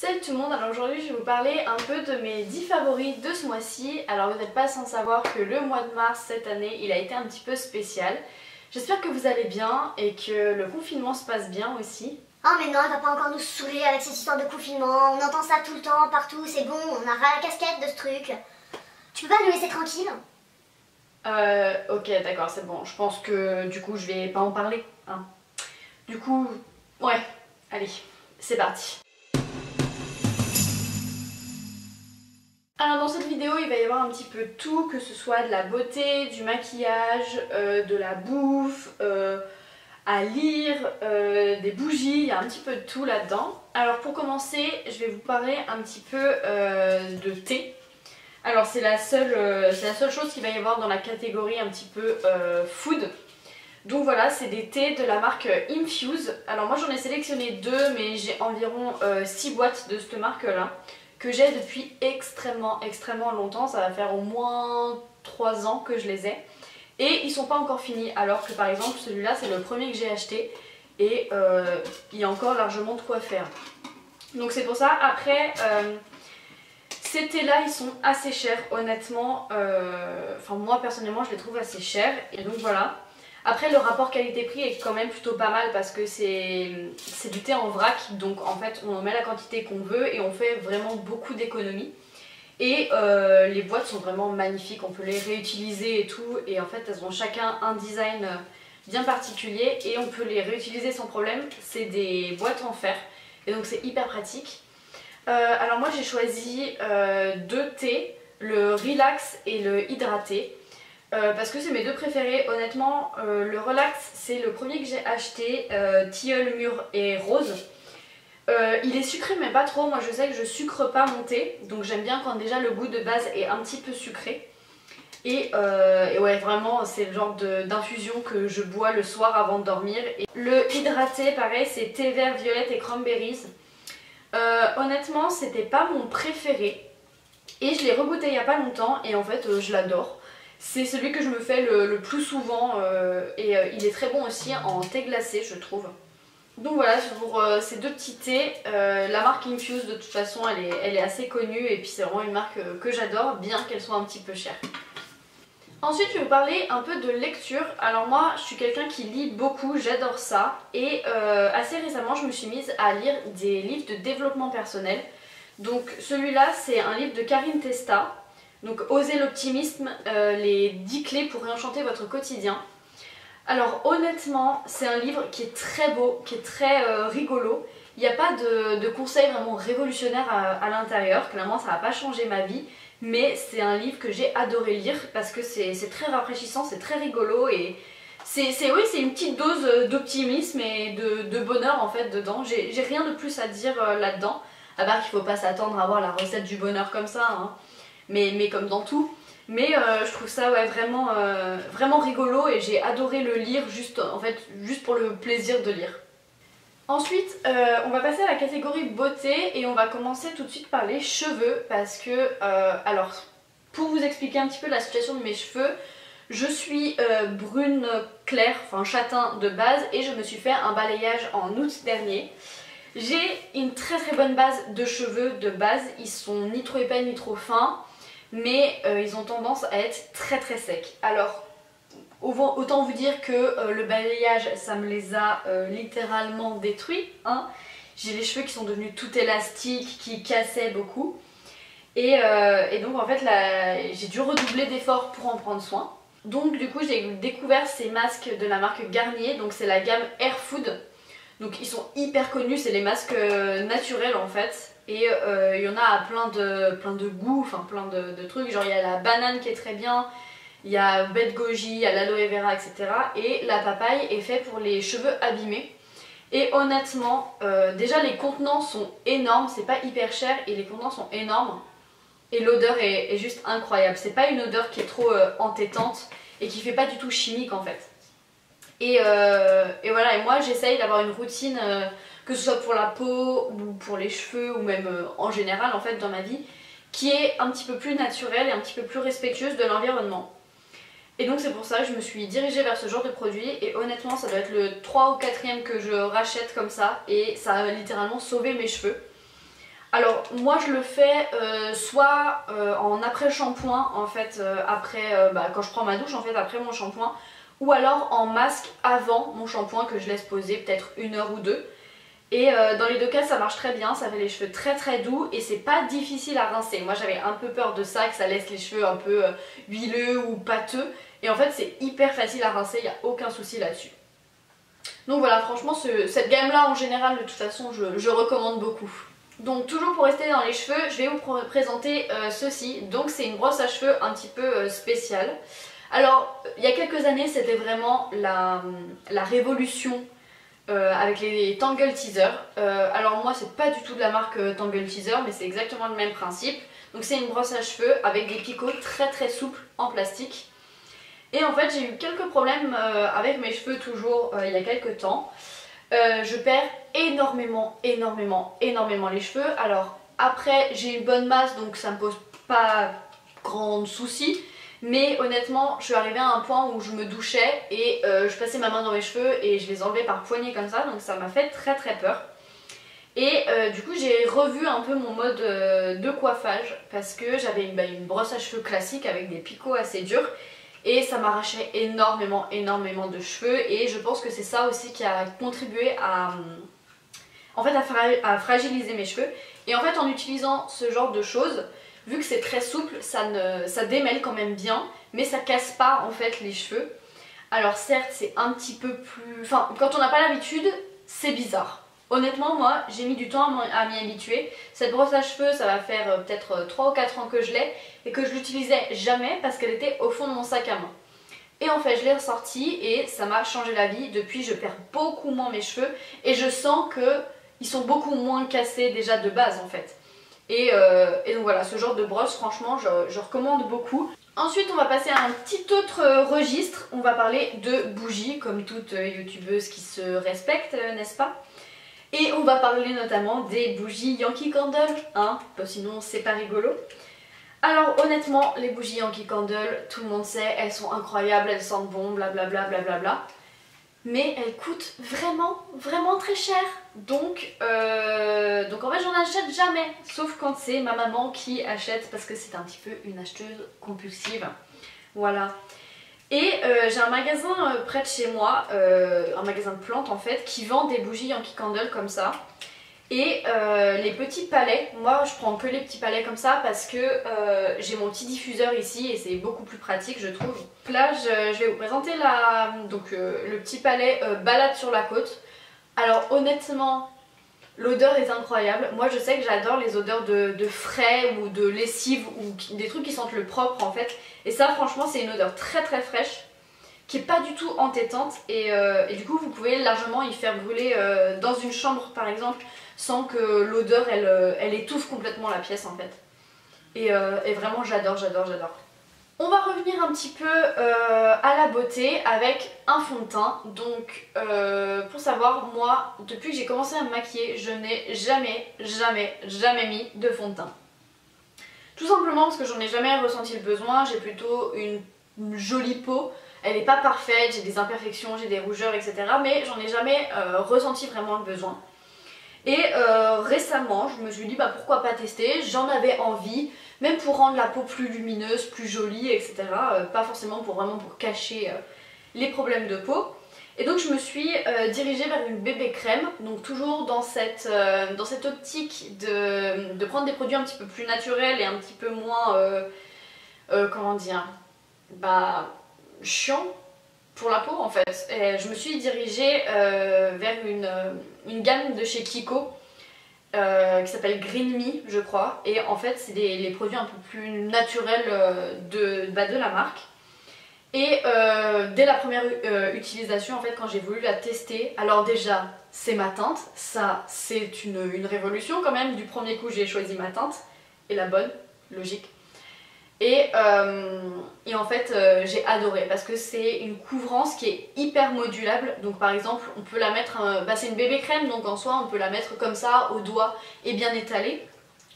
Salut tout le monde, alors aujourd'hui je vais vous parler un peu de mes 10 favoris de ce mois-ci. Alors vous n'êtes pas sans savoir que le mois de mars cette année il a été un petit peu spécial. J'espère que vous allez bien et que le confinement se passe bien aussi. Oh mais non, il va pas encore nous saouler avec cette histoire de confinement, on entend ça tout le temps, partout, c'est bon, on a ras la casquette de ce truc. Tu peux pas nous laisser tranquille? Ok d'accord, c'est bon, je pense que du coup je vais pas en parler, hein. Du coup, ouais, allez, c'est parti. Alors dans cette vidéo il va y avoir un petit peu de tout, que ce soit de la beauté, du maquillage, de la bouffe, à lire, des bougies, il y a un petit peu de tout là-dedans. Alors pour commencer je vais vous parler un petit peu de thé. Alors c'est la seule chose qu'il va y avoir dans la catégorie un petit peu food. Donc voilà, c'est des thés de la marque Infuse. Alors moi j'en ai sélectionné 2 mais j'ai environ 6 boîtes de cette marque là que j'ai depuis extrêmement longtemps. Ça va faire au moins 3 ans que je les ai et ils sont pas encore finis, alors que par exemple celui-là c'est le premier que j'ai acheté et il y a encore largement de quoi faire. Donc c'est pour ça. Après ces thés là ils sont assez chers honnêtement, enfin moi personnellement je les trouve assez chers et donc voilà. Après le rapport qualité-prix est quand même plutôt pas mal parce que c'est du thé en vrac, donc en fait on en met la quantité qu'on veut et on fait vraiment beaucoup d'économies. Et les boîtes sont vraiment magnifiques, on peut les réutiliser et tout, et en fait elles ont chacun un design bien particulier et on peut les réutiliser sans problème. C'est des boîtes en fer et donc c'est hyper pratique. Alors moi j'ai choisi 2 thés, le relax et le hydraté. Parce que c'est mes 2 préférés. Honnêtement le relax c'est le premier que j'ai acheté, tilleul mûr et rose. Il est sucré mais pas trop, moi je sais que je sucre pas mon thé, donc j'aime bien quand déjà le goût de base est un petit peu sucré. Et ouais vraiment c'est le genre d'infusion que je bois le soir avant de dormir. Et le hydraté pareil c'est thé vert, violette et cranberries. Honnêtement c'était pas mon préféré et je l'ai regoûté il y a pas longtemps et en fait je l'adore. C'est celui que je me fais le plus souvent et il est très bon aussi en thé glacé je trouve. Donc voilà pour ces 2 petits thés. La marque Infuse de toute façon elle est assez connue et puis c'est vraiment une marque que j'adore, bien qu'elle soit un petit peu chère. Ensuite je vais vous parler un peu de lecture. Alors moi je suis quelqu'un qui lit beaucoup, j'adore ça et assez récemment je me suis mise à lire des livres de développement personnel. Donc celui-là c'est un livre de Karine Testa. Donc Osez l'optimisme, les 10 clés pour réenchanter votre quotidien. Alors honnêtement c'est un livre qui est très beau, qui est très rigolo. Il n'y a pas de conseils vraiment révolutionnaires à l'intérieur, clairement ça va pas changer ma vie. Mais c'est un livre que j'ai adoré lire parce que c'est très rafraîchissant, c'est très rigolo et c'est une petite dose d'optimisme et de bonheur en fait dedans. J'ai rien de plus à dire là-dedans, à part qu'il faut pas s'attendre à avoir la recette du bonheur comme ça, hein. Mais comme dans tout. Mais je trouve ça ouais, vraiment rigolo et j'ai adoré le lire juste pour le plaisir de lire. Ensuite on va passer à la catégorie beauté et on va commencer tout de suite par les cheveux parce que alors pour vous expliquer un petit peu la situation de mes cheveux, je suis brune claire, enfin châtain de base et je me suis fait un balayage en août dernier. J'ai une très bonne base de cheveux de base, ils sont ni trop épais ni trop fins mais ils ont tendance à être très secs. Alors autant vous dire que le balayage ça me les a littéralement détruits, hein. J'ai les cheveux qui sont devenus tout élastiques, qui cassaient beaucoup et donc en fait j'ai dû redoubler d'efforts pour en prendre soin. Donc du coup j'ai découvert ces masques de la marque Garnier, donc c'est la gamme Air Food. Donc ils sont hyper connus, c'est les masques naturels en fait. Et il y en a à plein de goûts, enfin plein de trucs, genre il y a la banane qui est très bien, il y a bête goji, il y a l'aloe vera, etc. Et la papaye est fait pour les cheveux abîmés. Et honnêtement, déjà les contenants sont énormes, c'est pas hyper cher et les contenants sont énormes. Et l'odeur est juste incroyable, c'est pas une odeur qui est trop entêtante et qui fait pas du tout chimique en fait. Et voilà, et moi j'essaye d'avoir une routine, que ce soit pour la peau ou pour les cheveux ou même en général en fait dans ma vie, qui est un petit peu plus naturelle et un petit peu plus respectueuse de l'environnement. Et donc c'est pour ça que je me suis dirigée vers ce genre de produit et honnêtement ça doit être le 3 ou 4e que je rachète comme ça et ça a littéralement sauvé mes cheveux. Alors moi je le fais soit en après shampoing en fait, quand je prends ma douche en fait après mon shampoing, ou alors en masque avant mon shampoing que je laisse poser peut-être 1 heure ou 2. Et dans les deux cas ça marche très bien, ça fait les cheveux très très doux et c'est pas difficile à rincer. Moi j'avais un peu peur de ça, que ça laisse les cheveux un peu huileux ou pâteux. Et en fait c'est hyper facile à rincer, il n'y a aucun souci là-dessus. Donc voilà, franchement cette gamme là en général de toute façon je recommande beaucoup. Donc toujours pour rester dans les cheveux, je vais vous présenter ceci. Donc c'est une brosse à cheveux un petit peu spéciale. Alors il y a quelques années c'était vraiment la révolution avec les Tangle Teezer. Alors moi c'est pas du tout de la marque Tangle Teezer mais c'est exactement le même principe. Donc c'est une brosse à cheveux avec des picots très très souples en plastique. Et en fait j'ai eu quelques problèmes avec mes cheveux toujours il y a quelques temps. Je perds énormément les cheveux. Alors après j'ai une bonne masse donc ça me pose pas grand souci. Mais honnêtement je suis arrivée à un point où je me douchais et je passais ma main dans mes cheveux et je les enlevais par poignée comme ça. Donc ça m'a fait très très peur. Et du coup j'ai revu un peu mon mode de coiffage parce que j'avais une brosse à cheveux classique avec des picots assez durs. Et ça m'arrachait énormément de cheveux et je pense que c'est ça aussi qui a contribué à fragiliser mes cheveux. Et en fait en utilisant ce genre de choses, vu que c'est très souple, ça démêle quand même bien, mais ça casse pas en fait les cheveux. Alors certes c'est un petit peu plus... Enfin quand on n'a pas l'habitude, c'est bizarre. Honnêtement moi j'ai mis du temps à m'y habituer. Cette brosse à cheveux ça va faire peut-être 3 ou 4 ans que je l'ai et que je l'utilisais jamais parce qu'elle était au fond de mon sac à main. Et en fait je l'ai ressortie et ça m'a changé la vie. Depuis je perds beaucoup moins mes cheveux et je sens qu'ils sont beaucoup moins cassés déjà de base en fait. Et donc voilà, ce genre de brosse franchement je recommande beaucoup. Ensuite on va passer à un petit autre registre. On va parler de bougies comme toute youtubeuse qui se respecte, n'est-ce pas? Et on va parler notamment des bougies Yankee Candle, hein, sinon c'est pas rigolo. Alors honnêtement, les bougies Yankee Candle, tout le monde sait, elles sont incroyables, elles sentent bon, blablabla, blablabla. Mais elles coûtent vraiment très cher. Donc en fait j'en achète jamais, sauf quand c'est ma maman qui achète parce que c'est un petit peu une acheteuse compulsive. Voilà. Et j'ai un magasin près de chez moi, un magasin de plantes en fait, qui vend des bougies Yankee Candle comme ça. Et les petits palets, moi je prends que les petits palets comme ça parce que j'ai mon petit diffuseur ici et c'est beaucoup plus pratique je trouve. Là je vais vous présenter le petit palet balade sur la côte. Alors honnêtement l'odeur est incroyable. Moi je sais que j'adore les odeurs de frais ou de lessive ou des trucs qui sentent le propre en fait. Et ça franchement c'est une odeur très fraîche qui est pas du tout entêtante et du coup vous pouvez largement y faire brûler dans une chambre par exemple sans que l'odeur elle étouffe complètement la pièce en fait. Et vraiment j'adore. On va revenir un petit peu à la beauté avec un fond de teint. Donc pour savoir, moi depuis que j'ai commencé à me maquiller je n'ai jamais mis de fond de teint. Tout simplement parce que j'en ai jamais ressenti le besoin, j'ai plutôt une jolie peau. Elle n'est pas parfaite, j'ai des imperfections, j'ai des rougeurs, etc. Mais j'en ai jamais ressenti vraiment le besoin. Et récemment, je me suis dit pourquoi pas tester, j'en avais envie, même pour rendre la peau plus lumineuse, plus jolie, etc. Pas forcément pour cacher les problèmes de peau. Et donc je me suis dirigée vers une bébé crème, donc toujours dans cette optique de prendre des produits un petit peu plus naturels et un petit peu moins, comment dire, chiant pour la peau en fait. Et je me suis dirigée vers une gamme de chez Kiko qui s'appelle Green Me je crois. Et en fait c'est les produits un peu plus naturels de la marque. Et dès la première utilisation en fait quand j'ai voulu la tester, alors déjà c'est ma teinte, ça c'est une révolution quand même, du premier coup j'ai choisi ma teinte et la bonne, logique. Et en fait j'ai adoré parce que c'est une couvrance qui est hyper modulable. Donc par exemple on peut la mettre, c'est une bébé crème donc en soi on peut la mettre comme ça au doigt et bien étalée.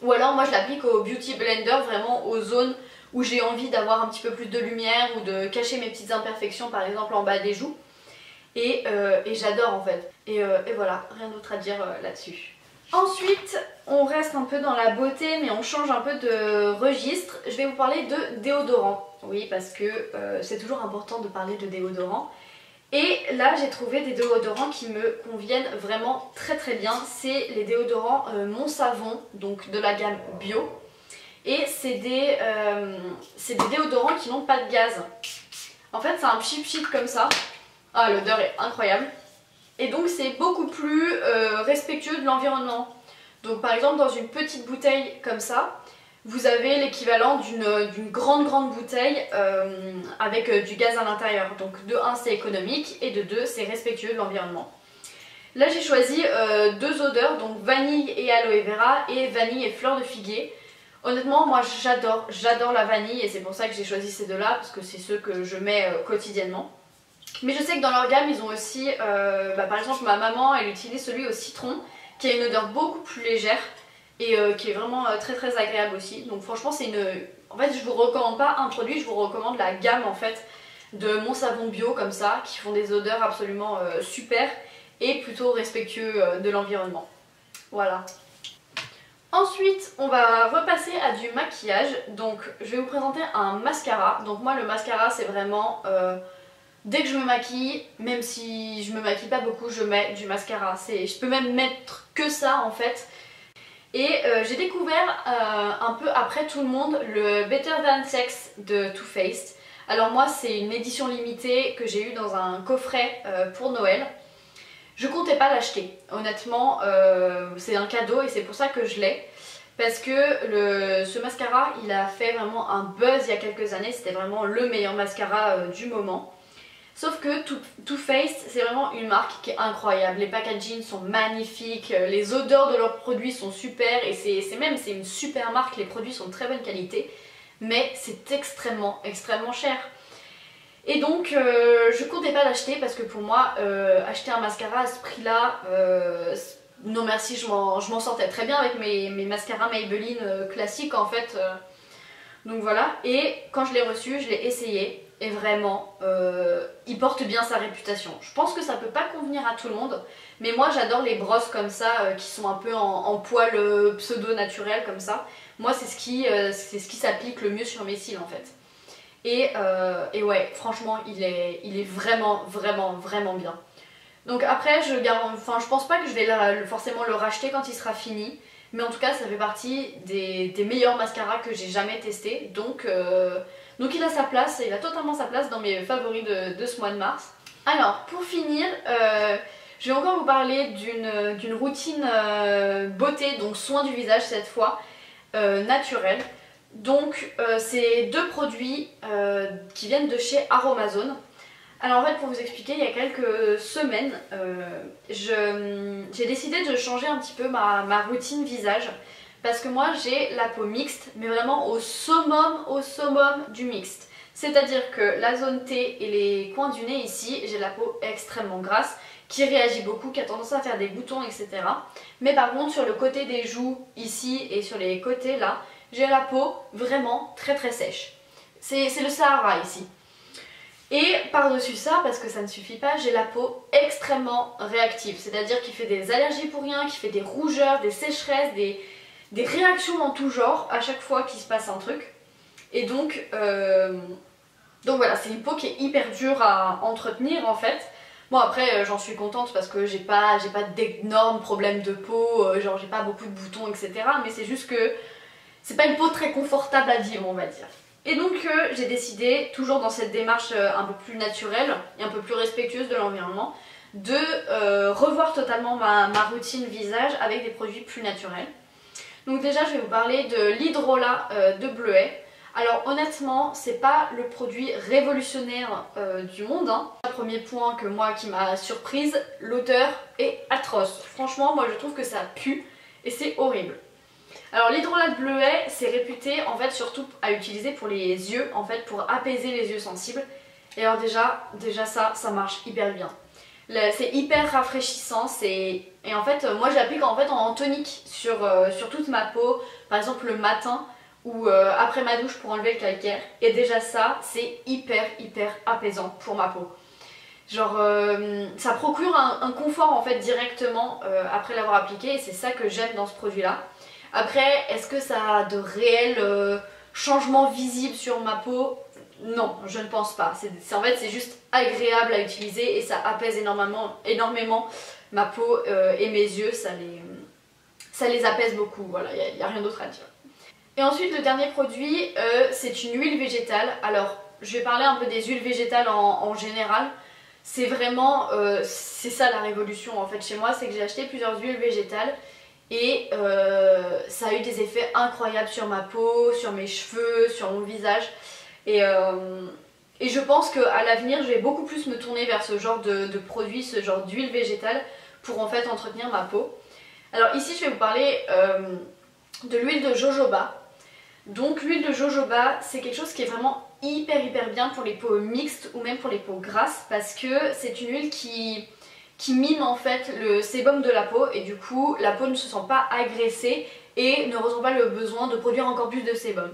Ou alors moi je l'applique au Beauty Blender vraiment aux zones où j'ai envie d'avoir un petit peu plus de lumière ou de cacher mes petites imperfections par exemple en bas des joues. Et j'adore en fait. Et voilà, rien d'autre à dire là-dessus. Ensuite, on reste un peu dans la beauté, mais on change un peu de registre. Je vais vous parler de déodorant. Oui, parce que c'est toujours important de parler de déodorant. Et là, j'ai trouvé des déodorants qui me conviennent vraiment très très bien. C'est les déodorants Mon Savon, donc de la gamme bio. Et c'est des déodorants qui n'ont pas de gaz. En fait, c'est un pchit comme ça. Ah, l'odeur est incroyable. Et donc c'est beaucoup plus respectueux de l'environnement. Donc par exemple dans une petite bouteille comme ça, vous avez l'équivalent d'une grande bouteille avec du gaz à l'intérieur. Donc de 1 c'est économique et de 2 c'est respectueux de l'environnement. Là j'ai choisi deux odeurs, donc vanille et aloe vera et vanille et fleur de figuier. Honnêtement moi j'adore la vanille et c'est pour ça que j'ai choisi ces deux là parce que c'est ceux que je mets quotidiennement. Mais je sais que dans leur gamme, ils ont aussi, par exemple ma maman, elle utilise celui au citron qui a une odeur beaucoup plus légère et qui est vraiment très agréable aussi. Donc franchement c'est une... En fait je vous recommande pas un produit, je vous recommande la gamme en fait de Mon Savon bio comme ça, qui font des odeurs absolument super et plutôt respectueux de l'environnement. Voilà. Ensuite, on va repasser à du maquillage. Donc je vais vous présenter un mascara. Donc moi le mascara c'est vraiment... dès que je me maquille, même si je me maquille pas beaucoup, je mets du mascara. Je peux même mettre que ça en fait. Et j'ai découvert un peu après tout le monde le Better Than Sex de Too Faced. Alors moi c'est une édition limitée que j'ai eue dans un coffret pour Noël. Je comptais pas l'acheter, honnêtement c'est un cadeau et c'est pour ça que je l'ai. Parce que ce mascara il a fait vraiment un buzz il y a quelques années, c'était vraiment le meilleur mascara du moment. Sauf que Too Faced c'est vraiment une marque qui est incroyable, les packagings sont magnifiques, les odeurs de leurs produits sont super et c'est une super marque, les produits sont de très bonne qualité, mais c'est extrêmement cher. Et donc je comptais pas l'acheter parce que pour moi acheter un mascara à ce prix là, non merci, je m'en sortais très bien avec mes mascaras Maybelline classiques en fait. Donc voilà, et quand je l'ai reçu, je l'ai essayé. Et vraiment, il porte bien sa réputation. Je pense que ça peut pas convenir à tout le monde, mais moi j'adore les brosses comme ça, qui sont un peu en poil pseudo naturel comme ça. Moi c'est ce qui s'applique le mieux sur mes cils en fait. Et ouais, franchement il est vraiment bien. Donc après je pense pas que je vais forcément le racheter quand il sera fini. Mais en tout cas ça fait partie des meilleurs mascaras que j'ai jamais testé. Donc il a sa place, il a totalement sa place dans mes favoris de ce mois de mars. Alors pour finir, je vais encore vous parler d'une routine beauté, donc soin du visage cette fois, naturel. Donc c'est deux produits qui viennent de chez Aromazone. Alors en fait pour vous expliquer, il y a quelques semaines, j'ai décidé de changer un petit peu ma routine visage. Parce que moi j'ai la peau mixte, mais vraiment au summum du mixte. C'est-à-dire que la zone T et les coins du nez ici, j'ai la peau extrêmement grasse, qui réagit beaucoup, qui a tendance à faire des boutons, etc. Mais par contre sur le côté des joues ici et sur les côtés là, j'ai la peau vraiment très sèche. C'est le Sahara ici. Et par-dessus ça, parce que ça ne suffit pas, j'ai la peau extrêmement réactive. C'est-à-dire qui fait des allergies pour rien, qui fait des rougeurs, des sécheresses, des réactions en tout genre à chaque fois qu'il se passe un truc. Et donc voilà, c'est une peau qui est hyper dure à entretenir en fait. Bon après j'en suis contente parce que j'ai pas d'énormes problèmes de peau, genre j'ai pas beaucoup de boutons etc. Mais c'est juste que c'est pas une peau très confortable à vivre on va dire. Et donc j'ai décidé, toujours dans cette démarche un peu plus naturelle et un peu plus respectueuse de l'environnement, de revoir totalement ma routine visage avec des produits plus naturels. Donc déjà je vais vous parler de l'Hydrolat de Bleuet. Alors honnêtement c'est pas le produit révolutionnaire du monde hein. Premier point qui m'a surprise, l'odeur est atroce. Franchement moi je trouve que ça pue et c'est horrible. Alors l'Hydrolat de Bleuet c'est réputé en fait surtout à utiliser pour les yeux, en fait pour apaiser les yeux sensibles. Et alors déjà ça marche hyper bien. C'est hyper rafraîchissant et en fait moi je l'applique en tonique sur toute ma peau, par exemple le matin ou après ma douche pour enlever le calcaire. Et déjà ça c'est hyper apaisant pour ma peau. Genre ça procure un confort en fait directement après l'avoir appliqué et c'est ça que j'aime dans ce produit là. Après est-ce que ça a de réels changements visibles sur ma peau? Non, je ne pense pas. En fait c'est juste agréable à utiliser et ça apaise énormément ma peau et mes yeux, ça les apaise beaucoup, voilà, il n'y a rien d'autre à dire. Et ensuite le dernier produit c'est une huile végétale. Alors je vais parler un peu des huiles végétales en général. C'est vraiment, c'est ça la révolution en fait chez moi, c'est que j'ai acheté plusieurs huiles végétales et ça a eu des effets incroyables sur ma peau, sur mes cheveux, sur mon visage. Et je pense qu'à l'avenir je vais beaucoup plus me tourner vers ce genre de produits, ce genre d'huile végétale pour en fait entretenir ma peau. Alors ici je vais vous parler de l'huile de jojoba. Donc l'huile de jojoba c'est quelque chose qui est vraiment hyper bien pour les peaux mixtes ou même pour les peaux grasses parce que c'est une huile qui mime en fait le sébum de la peau et du coup la peau ne se sent pas agressée et ne ressent pas le besoin de produire encore plus de sébum.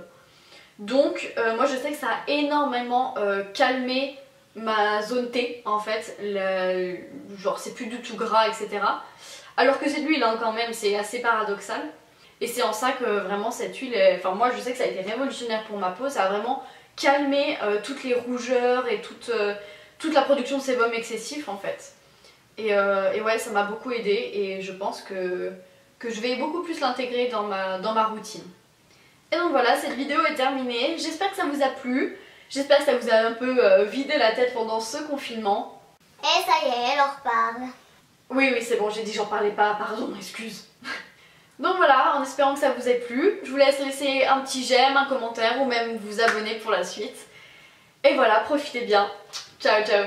Donc moi je sais que ça a énormément calmé ma zone T en fait, genre c'est plus du tout gras etc. Alors que cette huile hein, quand même c'est assez paradoxal. Et c'est en ça que vraiment cette huile, enfin moi je sais que ça a été révolutionnaire pour ma peau, ça a vraiment calmé toutes les rougeurs et toute la production de sébum excessif en fait. Et ouais ça m'a beaucoup aidé et je pense que je vais beaucoup plus l'intégrer dans ma routine. Et donc voilà, cette vidéo est terminée, j'espère que ça vous a plu, j'espère que ça vous a un peu vidé la tête pendant ce confinement. Et ça y est, elle en reparle. Oui c'est bon, j'ai dit j'en parlais pas, pardon, excuse. Donc voilà, en espérant que ça vous ait plu, je vous laisse laisser un petit j'aime, un commentaire ou même vous abonner pour la suite. Et voilà, profitez bien. Ciao ciao.